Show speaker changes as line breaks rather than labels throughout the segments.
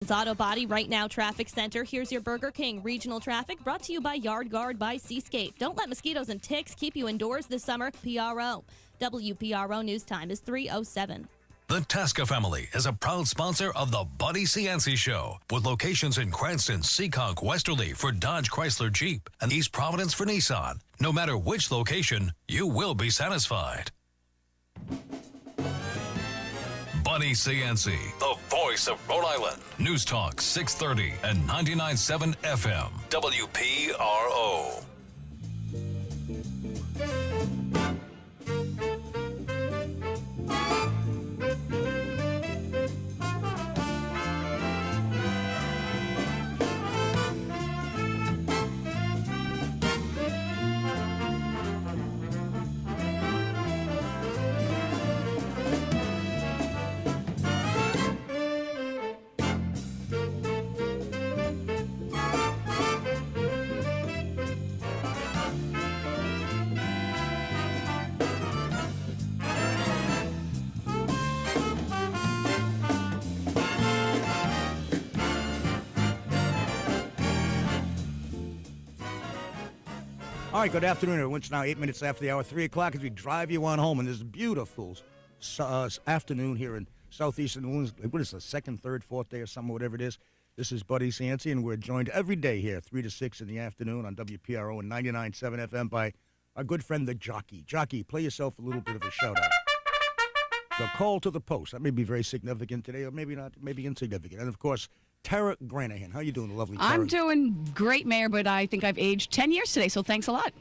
Auto Body Right Now Traffic Center. Here's your Burger King regional traffic brought to you by Yard Guard by Seascape. Don't let mosquitoes and ticks keep you indoors this summer. PRO. WPRO News Time is 3:07.
The Tasca family is a proud sponsor of the Buddy Cianci Show, with locations in Cranston, Seekonk, Westerly for Dodge Chrysler Jeep, and East Providence for Nissan. No matter which location, you will be satisfied. Buddy Cianci, the voice of Rhode Island. News Talk 630 and 99.7 FM. WPRO.
All right, good afternoon, everyone. It's now 8 minutes after the hour, 3 o'clock, as we drive you on home on this beautiful afternoon here in southeastern New Orleans. What is the second, third, fourth day or something, whatever it is? This is Buddy Cianci, and we're joined every day here, 3 to 6 in the afternoon on WPRO and 99.7 FM by our good friend, the Jockey. Jockey, play yourself a little bit of a shout-out. The call to the post. That may be very significant today, or maybe not, maybe insignificant. And, of course, Tara Granahan. How you doing, lovely Tara?
I'm doing great, Mayor, but I think I've aged 10 years today, so thanks a lot.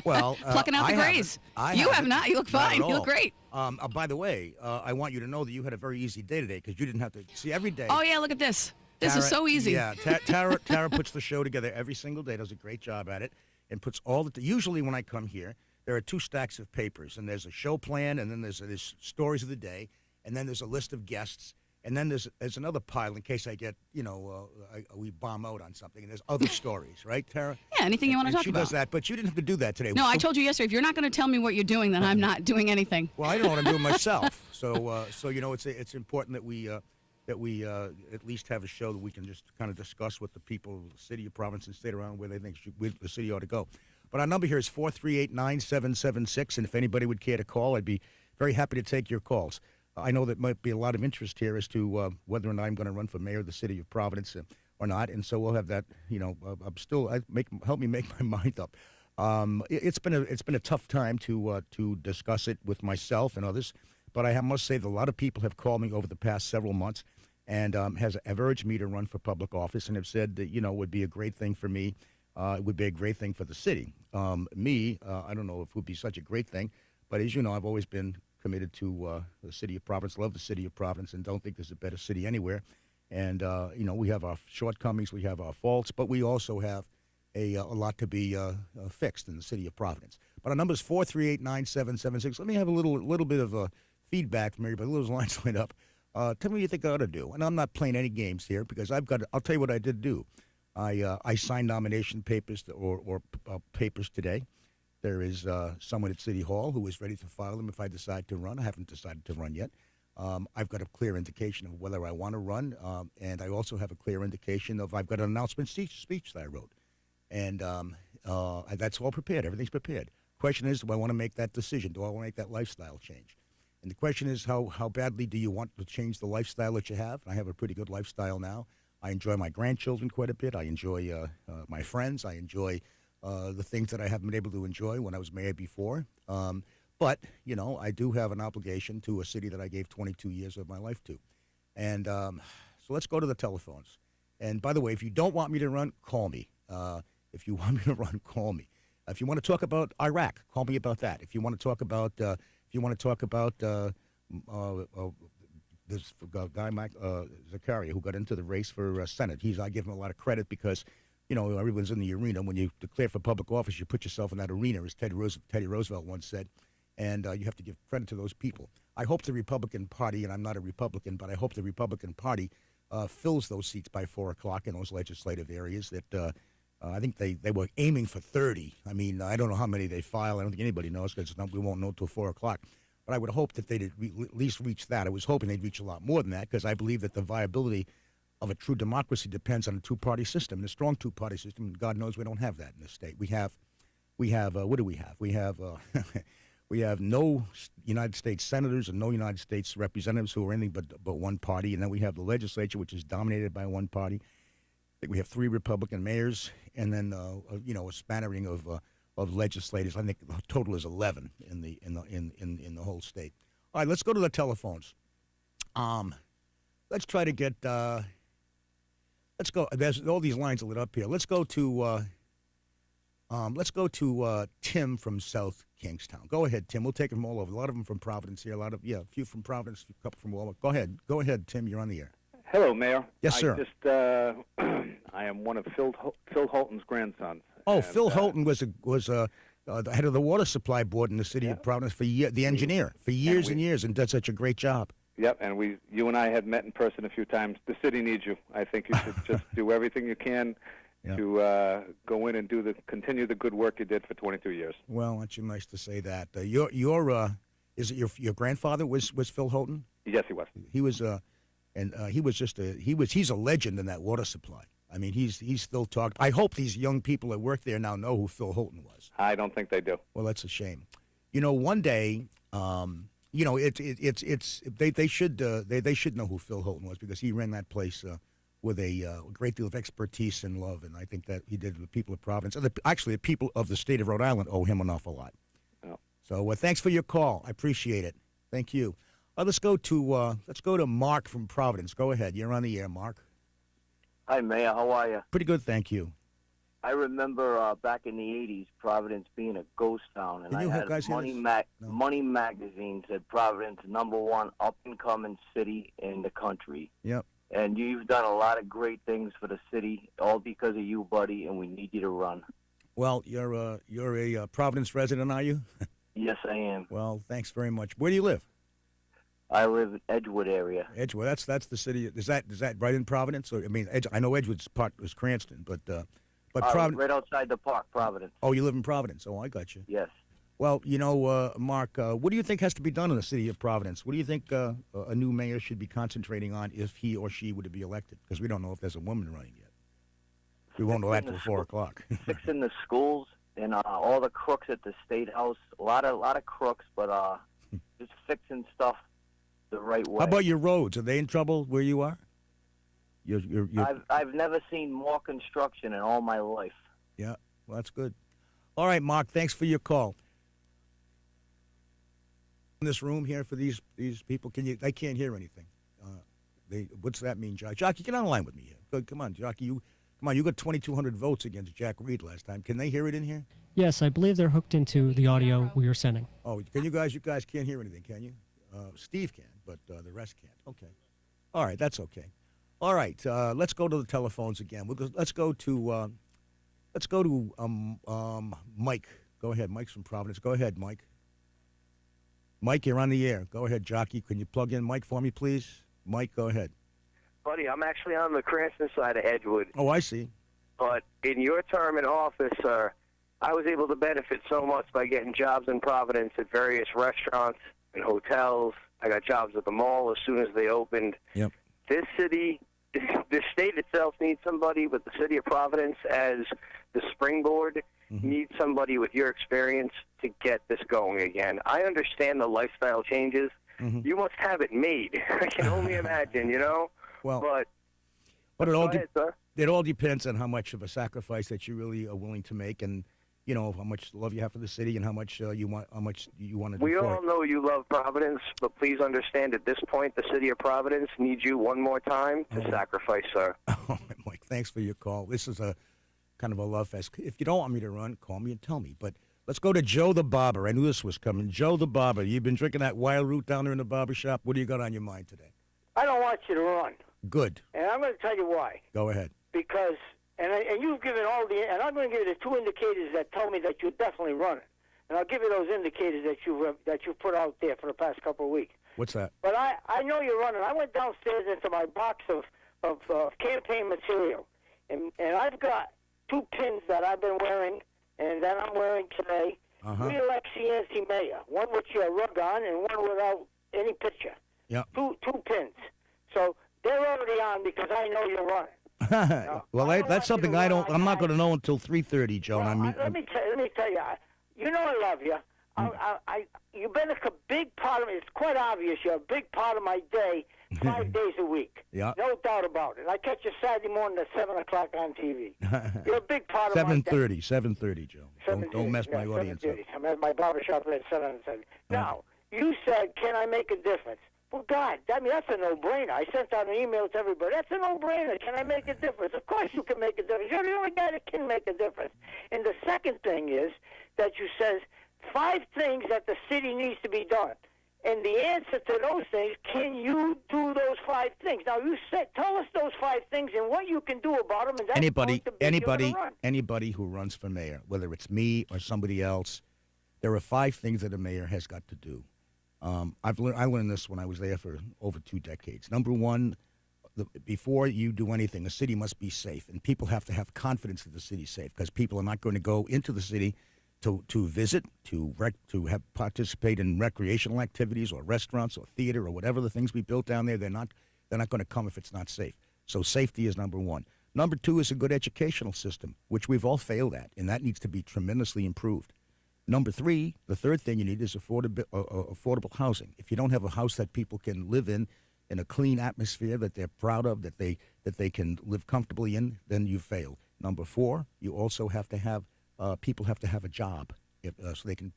Well,
Plucking out the grays. You have not. You look fine. You look great.
By the way, I want you to know that you had a very easy day today because you didn't have to see every day.
Oh, yeah, look at this. This is so easy.
Yeah, Tara puts the show together every single day, does a great job at it, and puts all the... Usually when I come here, there are 2 stacks of papers, and there's a show plan, and then there's stories of the day, and then there's a list of guests, and then there's another pile in case I get, we bomb out on something, and there's other stories, right, Tara?
Yeah, anything you want to talk about.
She does that, but you didn't have to do that today.
No, I told you yesterday, if you're not going to tell me what you're doing, then I'm not doing anything.
Well, I don't know what I'm doing myself. So it's important that we at least have a show that we can just kind of discuss with the people of the city, of province, and state around where they think the city ought to go. But our number here is 438-9776, and if anybody would care to call, I'd be very happy to take your calls. I know there might be a lot of interest here as to whether or not I'm going to run for mayor of the city of Providence or not, and so we'll have that. Help me make my mind up. It's been a tough time to discuss it with myself and others, but I must say that a lot of people have called me over the past several months and have urged me to run for public office and have said that it would be a great thing for me. It would be a great thing for the city. I don't know if it would be such a great thing, but as you know, I've always been committed to the city of Providence, love the city of Providence, and don't think there's a better city anywhere. And, we have our shortcomings, we have our faults, but we also have a lot to be fixed in the city of Providence. But our number is 438-9776. Let me have a little bit of feedback from everybody. Those lines line up. Tell me what you think I ought to do. And I'm not playing any games here because I'll tell you what I did do. I signed nomination papers or papers today. There is someone at City Hall who is ready to file them if I decide to run. I haven't decided to run yet. I've got a clear indication of whether I want to run, and I also have a clear indication of I've got an announcement speech that I wrote. And that's all prepared. Everything's prepared. Question is, do I want to make that decision? Do I want to make that lifestyle change? And the question is, how badly do you want to change the lifestyle that you have? I have a pretty good lifestyle now. I enjoy my grandchildren quite a bit. I enjoy my friends. I enjoy the things that I haven't been able to enjoy when I was mayor before. But, I do have an obligation to a city that I gave 22 years of my life to. And so let's go to the telephones. And by the way, if you don't want me to run, call me. If you want me to run, call me. If you want to talk about Iraq, call me about that. If you want to talk about, this guy, Mike Zakaria, who got into the race for Senate. I give him a lot of credit because, everyone's in the arena. When you declare for public office, you put yourself in that arena, as Teddy Roosevelt once said, and you have to give credit to those people. I hope the Republican Party, and I'm not a Republican, but I hope the Republican Party fills those seats by 4 o'clock in those legislative areas that I think they were aiming for 30. I mean, I don't know how many they file. I don't think anybody knows because we won't know until 4 o'clock. But I would hope that they'd at least reach that. I was hoping they'd reach a lot more than that because I believe that the viability of a true democracy depends on a two-party system, and a strong two-party system. And God knows we don't have that in this state. We have what do we have? We have we have no United States senators and no United States representatives who are anything but one party, and then we have the legislature, which is dominated by one party. I think we have 3 Republican mayors, and then a smattering of legislators. I think the total is 11 in the whole state. All right, let's go to the telephones. Let's try to get. Let's go. There's all these lines are lit up here. Let's go to Tim from South Kingstown. Go ahead, Tim. We'll take them all over. A lot of them from Providence here. A few from Providence, a couple from Walmart. Go ahead, Tim. You're on the air.
Hello, Mayor.
Yes, sir.
I am one of Phil Holton's grandsons.
Oh, and, Phil Holton was the head of the water supply board in the city of Providence the engineer for years and years, and does such a great job.
Yep, and you and I have met in person a few times. The city needs you. I think you should just do everything you can to go in and continue the good work you did for 22 years.
Well, aren't you nice to say that? Is it your grandfather was Phil Holton?
Yes, he was.
He was he's a legend in that water supply. I mean, he's still talked. I hope these young people that work there now know who Phil Holton was.
I don't think they do.
Well, that's a shame. One day, they should know who Phil Holton was, because he ran that place with a great deal of expertise and love, and I think that he did the people of Providence, and the people of the state of Rhode Island owe him an awful lot.
Oh.
So thanks for your call. I appreciate it. Thank you. Let's go to Mark from Providence. Go ahead. You're on the air, Mark.
Hi, Mayor. How are you?
Pretty good, thank you.
I remember back in the 80s, Providence being a ghost town, and I had Money Magazine said Providence #1 up-and-coming city in the country.
Yep.
And you've done a lot of great things for the city, all because of you, buddy, and we need you to run.
Well, you're a Providence resident, are you?
Yes, I am.
Well, thanks very much. Where do you live?
I live in Edgewood area.
Edgewood. That's the city. Is that right in Providence? Or, I mean, I know Edgewood's part was Cranston, but Providence.
Right outside the park, Providence.
Oh, you live in Providence. Oh, I got you.
Yes.
Well, Mark, what do you think has to be done in the city of Providence? What do you think a new mayor should be concentrating on if he or she were to be elected? Because we don't know if there's a woman running yet. We won't know that till 4 o'clock.
Fixing the schools and all the crooks at the State House. A lot of crooks, but just fixing stuff the right way.
How about your roads? Are they in trouble where you are?
I've never seen more construction in all my life.
Yeah, well, that's good. All right, Mark, thanks for your call. In this room here for these people, they can't hear anything. What's that mean, Jockey? Jockey, get on the line with me here. Good, come on, Jockey. You got 2,200 votes against Jack Reed last time. Can they hear it in here?
Yes, I believe they're hooked into the audio we are sending.
Oh, can you guys can't hear anything, can you? Steve can, but the rest can't. Okay. All right, that's okay. All right, let's go to the telephones again. Let's go to Mike. Go ahead, Mike's from Providence. Go ahead, Mike. Mike, you're on the air. Go ahead, Jockey. Can you plug in Mike for me, please? Mike, go ahead.
Buddy, I'm actually on the Cranston side of Edgewood.
Oh, I see.
But in your term in office, sir, I was able to benefit so much by getting jobs in Providence at various restaurants and hotels. I got jobs at the mall as soon as they opened.
Yep.
This city, the state itself needs somebody with the city of Providence as the springboard. Needs somebody with your experience to get this going again. I understand the lifestyle changes. You must have it made. I can only imagine,
Well,
but
it all depends on how much of a sacrifice that you really are willing to make, and how much love you have for the city, and how much you want to do.
We all know you love Providence, but please understand at this point, the city of Providence needs you one more time to sacrifice, sir.
Oh, Mike, thanks for your call. This is a kind of a love fest. If you don't want me to run, call me and tell me. But let's go to Joe the Barber. I knew this was coming. Joe the Barber, you've been drinking that wild root down there in the barber shop. What do you got on your mind today?
I don't want you to run.
Good.
And I'm going to tell you why.
Go ahead.
Because, and you've given all and I'm going to give you the 2 indicators that tell me that you're definitely running. And I'll give you those indicators that you've put out there for the past couple of weeks.
What's that?
But I know you're running. I went downstairs into my box of campaign material, and I've got 2 pins that I've been wearing and that I'm wearing today. Re-elect CNC Mayor. One with your rug on and one without any picture.
Yeah.
Two pins. So they're already on because I know you're running.
Well, that's something I'm not going to know until 3:30, Joe.
Well, let me tell you. You know I love you. You've been a big part of it. It's quite obvious you're a big part of my day, 5 days a week.
Yeah.
No doubt about it. I catch you Saturday morning at 7 o'clock on TV. You're a big part of my day.
7:30, Joe. Don't mess my audience up.
I'm at my barbershop at 7:30. Now, you said, can I make a difference? Well, God, I mean, that's a no-brainer. I sent out an email to everybody. That's a no-brainer. Can I make a difference? Of course you can make a difference. You're the only guy that can make a difference. And the second thing is that you says 5 things that the city needs to be done. And the answer to those things, can you do those 5 things? Now, you said, tell us those 5 things and what you can do about them. And that's
anybody who runs for mayor, whether it's me or somebody else, there are 5 things that a mayor has got to do. I learned this when I was there for over 2 decades. Number one, before you do anything, a city must be safe, and people have to have confidence that the city's safe, because people are not going to go into the city to visit, to participate in recreational activities or restaurants or theater or whatever the things we built down there. They're not going to come if it's not safe. So safety is number one. Number 2 is a good educational system, which we've all failed at, and that needs to be tremendously improved. Number 3, the third thing you need is affordable housing. If you don't have a house that people can live in a clean atmosphere that they're proud of, that they can live comfortably in, then you fail. Number 4, you also have to have people have to have a job so they can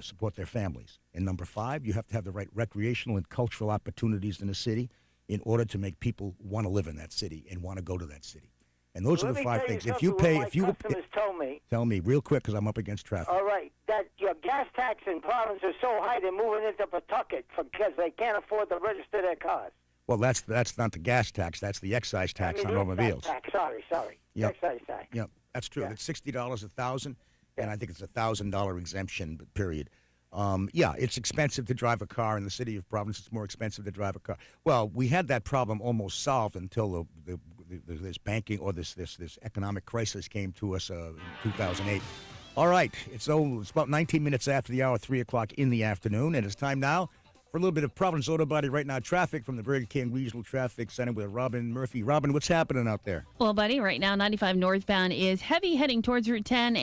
support their families. And number 5, you have to have the right recreational and cultural opportunities in the city in order to make people want to live in that city and want to go to that city. And those are the 5 things. Tell me real quick, because I'm up against traffic.
All right, that your gas tax in province is so high they're moving into Pawtucket because they can't afford to register their cars.
Well, that's not the gas tax. That's the excise tax on automobiles.
Tax. Sorry.
Yep.
Excise tax.
Yep, that's true. It's $60 $1,000, and I think it's $1,000 exemption period. It's expensive to drive a car in the city of Providence. It's more expensive to drive a car. Well, we had that problem almost solved until this banking or this economic crisis came to us in 2008. All right, it's about 19 minutes after the hour, 3 o'clock in the afternoon, and it's time now for a little bit of Providence Auto Body Right Now traffic from the Burger King Regional Traffic Center with Robin Murphy. Robin, what's happening out there?
Well, buddy, right now 95 northbound is heavy heading towards Route 10.